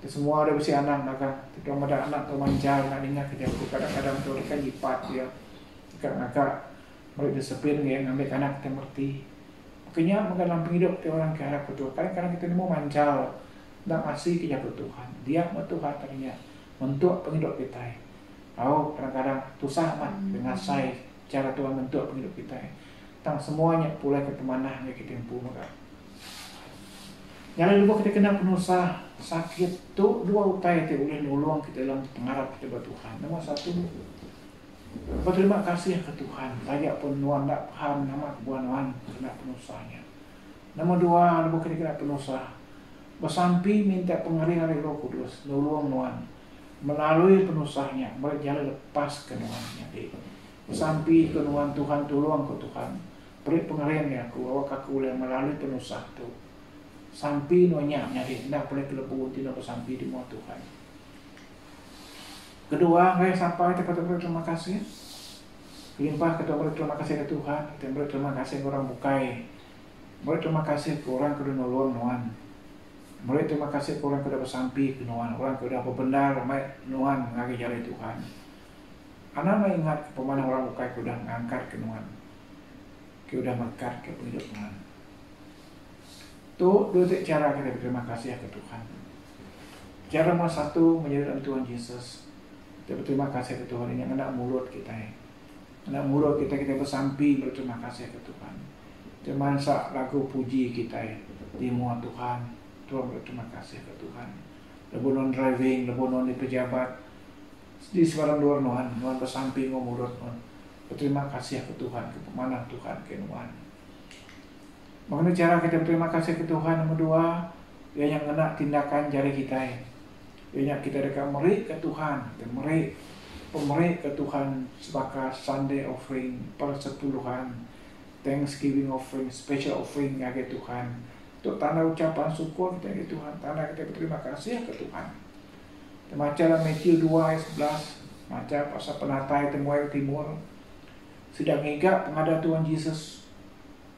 S3: Semua ada besi anak, maka tidak ada anak atau manjal, nak ingat kerja aku kadang-kadang tu mereka jipat dia, agak mereka disiplin dia ngambil anak kita merti. Makanya dalam hidup kita orang ke arah Tuhan. Kadang-kadang kita mau mancal dan asih ke Tuhan. Dia mau Tuhan tadinya bentuk penghidup kita. Tahu kadang-kadang susah amat dengan saya cara Tuhan bentuk penghidup kita. Tang semuanya pulai ke temanah yang kita tempuh maka. Jangan lupa kita kena penusah sakit tu dua upaya kita boleh nolong kita dalam pengarap kita buat Tuhan. Nomor satu, berterima kasih ke Tuhan. Banyak pun nuan tak paham nama kebuan nuan kena penusahnya. Nomor dua, lupa kita kena penusah. Bersampi minta pengarian dari Roh Kudus nolong nuan melalui penusahnya. Mereka jalan lepas ke nuannya. Bersampi ke nuan Tuhan tolong ke Tuhan. Beri pengarian ya aku awak aku boleh melalui penusah tu. Sampai nuanya nyari, tidak boleh kelebu tidak bersampai di muat Tuhan. Kedua, saya sampai kita berterima kasih. Limpah kita berterima kasih ke Tuhan, kita berterima kasih ke orang bukai, berterima kasih ke orang kedua nolong nuan, berterima kasih ke orang kedua bersampai ke nuan, orang kedua berbendar, ramai nuan mengagai jalan Tuhan. Anak mengingat ke pemanah orang bukai kedua mengangkat ke nuan, kedua berkat ke hidup nuan. Itu dua cara kita berterima kasih ke Tuhan. Cara nomor satu menyerahkan Tuhan Yesus. Kita berterima kasih ke Tuhan ini yang hendak mulut kita. Hendak mulut kita bersampi berterima kasih ke Tuhan. Teman sak lagu puji kita di muat Tuhan. Tuhan berterima kasih ke Tuhan. Lebonon driving, lebonon di pejabat di sebarang luar nuan bersampi mulut nuan. Berterima kasih ke Tuhan, ke pemanah Tuhan ke nuan. Makanya cara kita berterima kasih ke Tuhan nomor dua, dia yang kena tindakan jari kita. Dia kita dekat meri ke Tuhan, kita meri ke Tuhan sebagai Sunday offering, persepuluhan, Thanksgiving offering, special offering ke Tuhan. Untuk tanda ucapan syukur kita ke Tuhan, tanda kita berterima kasih ke Tuhan. Macam Matthew 2 ayat 11, macam pasal penatai temuai timur, sedang ngigak penghadap Tuhan Yesus.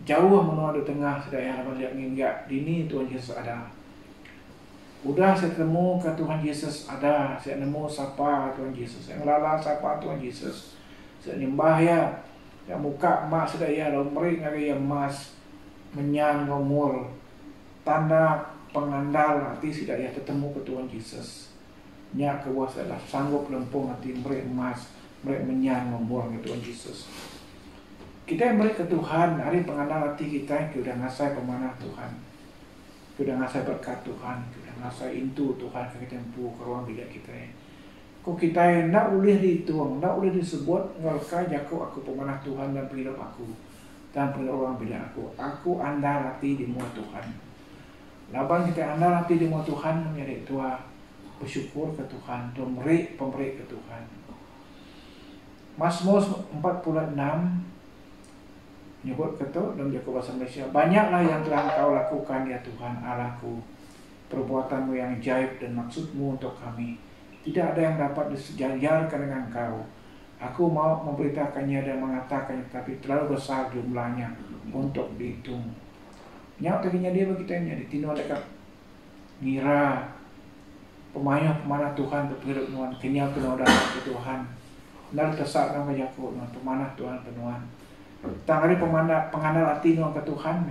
S3: Jauh menua di tengah sedaya harapan lihat nginggak dini Tuhan Yesus ada. Udah saya temu ke Tuhan Yesus ada, saya nemu sapa Tuhan Yesus, yang lala sapa Tuhan Yesus. Saya nyembah ya, yang muka emak sedaya lomri ngari emas menyan ngomul. Tanda pengandal hati sedaya ketemu ke Tuhan Yesus. Nya kewas adalah sanggup lempung hati mereka emas, mereka menyan ngomul ke Tuhan Yesus. Kita yang beri ke Tuhan, hari pengandal hati kita, kita udah ngasai pemanah Tuhan, kita udah ngasai berkat Tuhan, kita udah ngasai intu Tuhan, kita tempuh ke ruang bilik kita. Kok kita nak boleh dituang, nak boleh disebut, ngalka jaku aku pemanah Tuhan dan penghidup aku, dan penghidup ruang bilik aku andal hati di muat Tuhan. Laban kita andal hati di muat Tuhan, menjadi tua bersyukur ke Tuhan, pemberi ke Tuhan. Mazmur 46 nyebut ketuk dalam Jakob bahasa Malaysia, banyaklah yang telah Engkau lakukan ya Tuhan Allahku, perbuatanmu yang ajaib dan maksudmu untuk kami. Tidak ada yang dapat disejajarkan dengan Engkau. Aku mau memberitakannya dan mengatakannya, tapi terlalu besar jumlahnya untuk dihitung. Nyak takinya dia begitanya ditino dekat ngira pemanah Tuhan berhidup nuan kenyal kena ke Tuhan. Nal tesak nama Jakob nuan pemanah Tuhan penuan. Tangari pengandal hati nuan ke Tuhan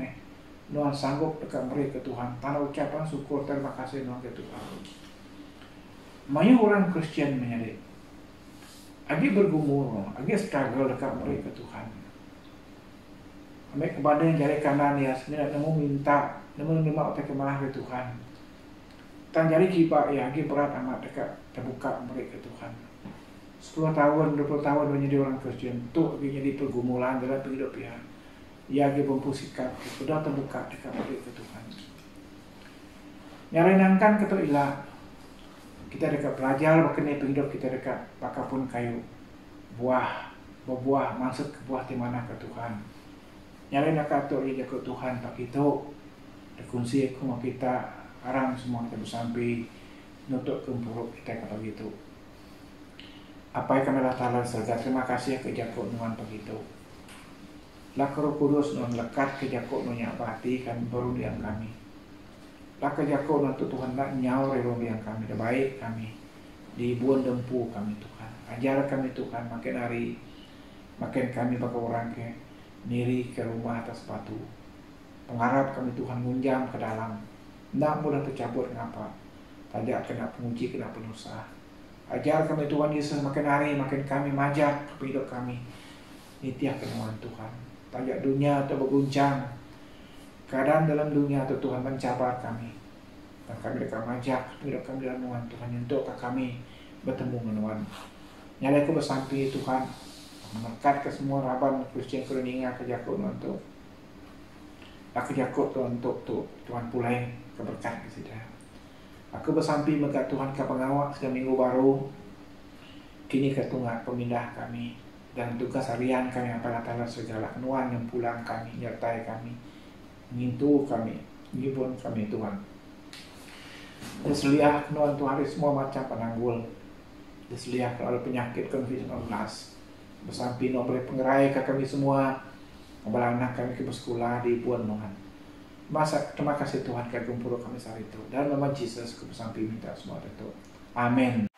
S3: nuan sanggup dekat meri ke Tuhan. Tanah ucapan syukur terima kasih nuan ke Tuhan. Banyak orang Kristen menyadari agi bergumul, agi struggle dekat meri ke Tuhan. Ambil kepada yang jari kanan ya sebenarnya nemu minta, nemu lima otak kemalah ke Tuhan. Tang jari kipak ya agi berat amat dekat terbuka meri ke Tuhan. 10 tahun, 20 tahun menjadi orang Kristen, tuh jadi pergumulan dalam hidup ya. Ia lagi mempusikan, sudah terbuka dekat ke Tuhan. Nyarenangkan ketuk ilah, kita dekat belajar, berkenai hidup kita dekat, pakapun kayu, berbuah, maksud ke buah di mana ke Tuhan. Nyarenangkan ketuk ilah ke Tuhan, pak itu, dikunci kumah kita, arang semua kita bersampai, nutuk kempuruk kita kata gitu. Apa yang kami latar surga, terima kasih ke Jakob nuan begitu. Laka Roh Kudus nuan lekat ke Jakob nuan hati kami baru diam kami. Laka Jakob nuan Tuhan nak nyawa relo diam kami, baik kami di buan dempu kami Tuhan. Ajar kami Tuhan makin hari, makin kami bagi orang ke niri ke rumah atas batu. Pengharap kami Tuhan munjam ke dalam. Tidak mudah tercabut ngapa. Tajak kena penguji, kena penusa. Ajar kami Tuhan Yesus makin hari makin kami majak ke hidup kami. Nitiah kenawan Tuhan. Tajak dunia atau berguncang. Keadaan dalam dunia atau Tuhan mencabar kami. Dan kami dekat majak hidup kami dalam Tuhan Tuhan untuk kami bertemu dengan nyalai ku bersampi Tuhan. Berkat ke semua raban Kristian Kuninga ke Jakub untuk aku Jakub untuk Tuhan pulai keberkat ke sida. Aku bersampi berkat Tuhan ke pengawal setiap minggu baru. Kini ketunggak pemindah kami dan tugas harian kami apalah tala segala kenuan yang pulang kami nyertai kami ngintu kami ngibun kami Tuhan. Deseliah kenuan Tuhan semua macam penanggul. Deseliah kalau penyakit COVID-19. Bersampi nomor pengerai ke kami semua. Membawa anak kami ke bersekolah di Puan Tuhan. Terima kasih Tuhan ke kumpul kami saat itu. Dan nama Yesus ke bersampi minta semua itu. Amin.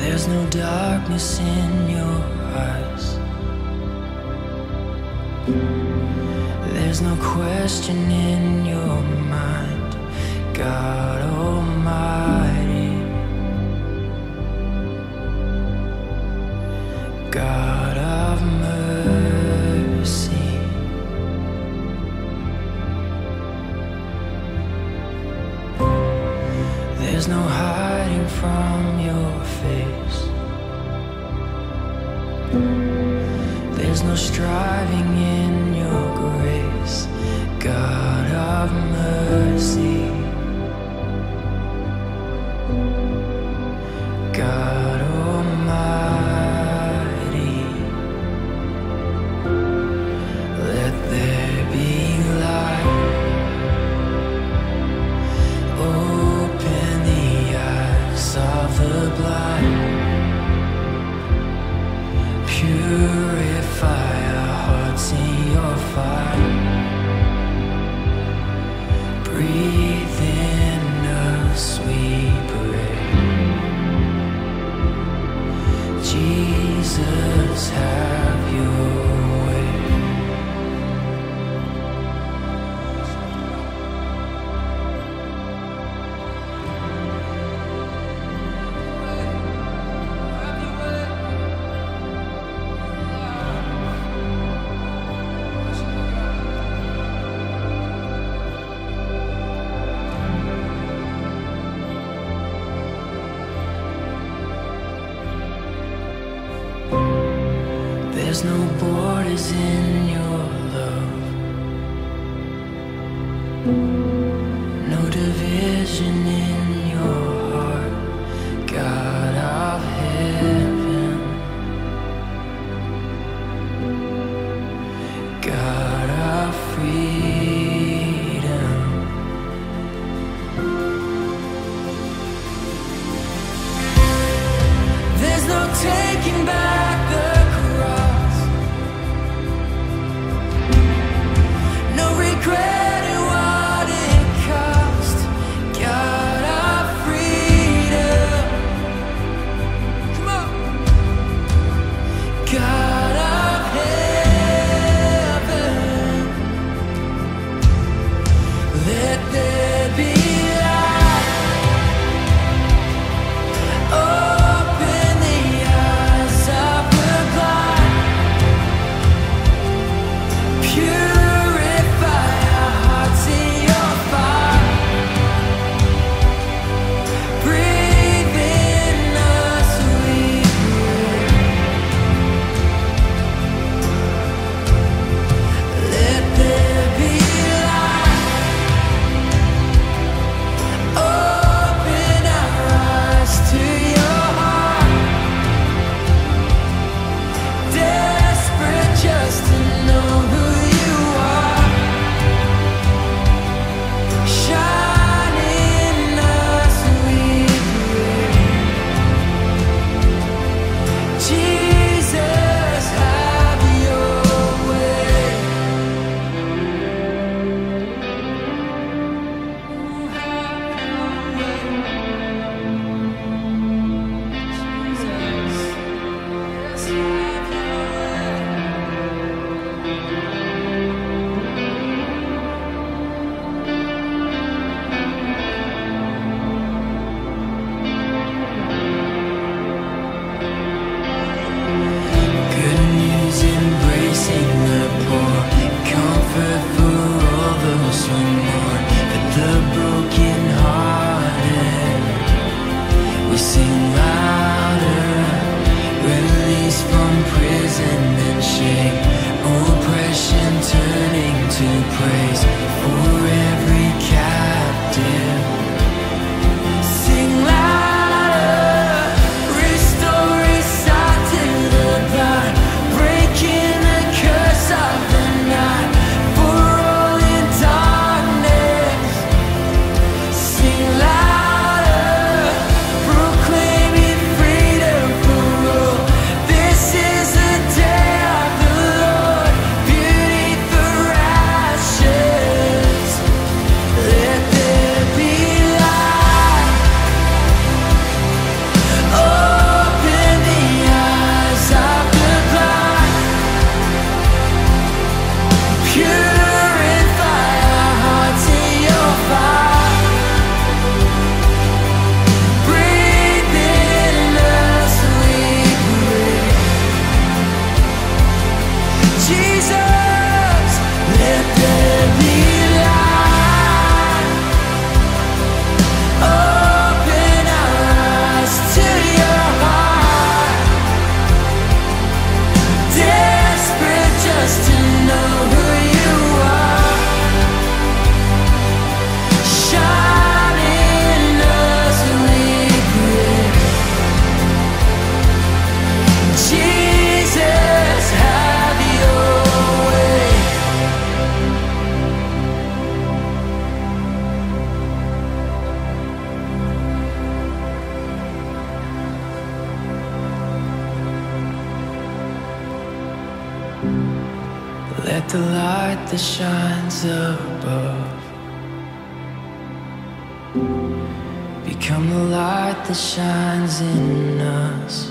S1: There's no darkness in your eyes. There's no question in your mind, God Almighty, God of mercy. There's no hiding from your face. There's no striving in your grace, God of mercy, God Almighty. Let there be light. Open the eyes of the blind. Purify our hearts in your fire. Breathe in us, we pray. Jesus, have your way. There's no borders in your love, no division in your heart, God of heaven, God of freedom. There's no taking back the cross, no regretting what it to praise for every captive. Sing louder, restore sight to the blind, breaking the curse of the night for all in darkness. Sing louder, proclaiming freedom for all. This is the day of the Lord, beauty for ashes. Let there be light. Open the eyes of the blind, purify our hearts in your fire. Breathe in us, we pray. Jesus, let there be light. Open our eyes to your heart. Desperate just to know who you are. Shine in us, we pray. Jesus, have your way. Let the light that shines above become the light that shines in us.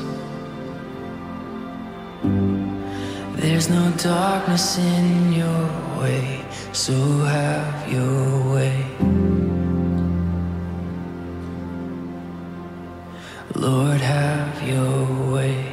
S1: There's no darkness in your way, so have your way. Lord, have your way.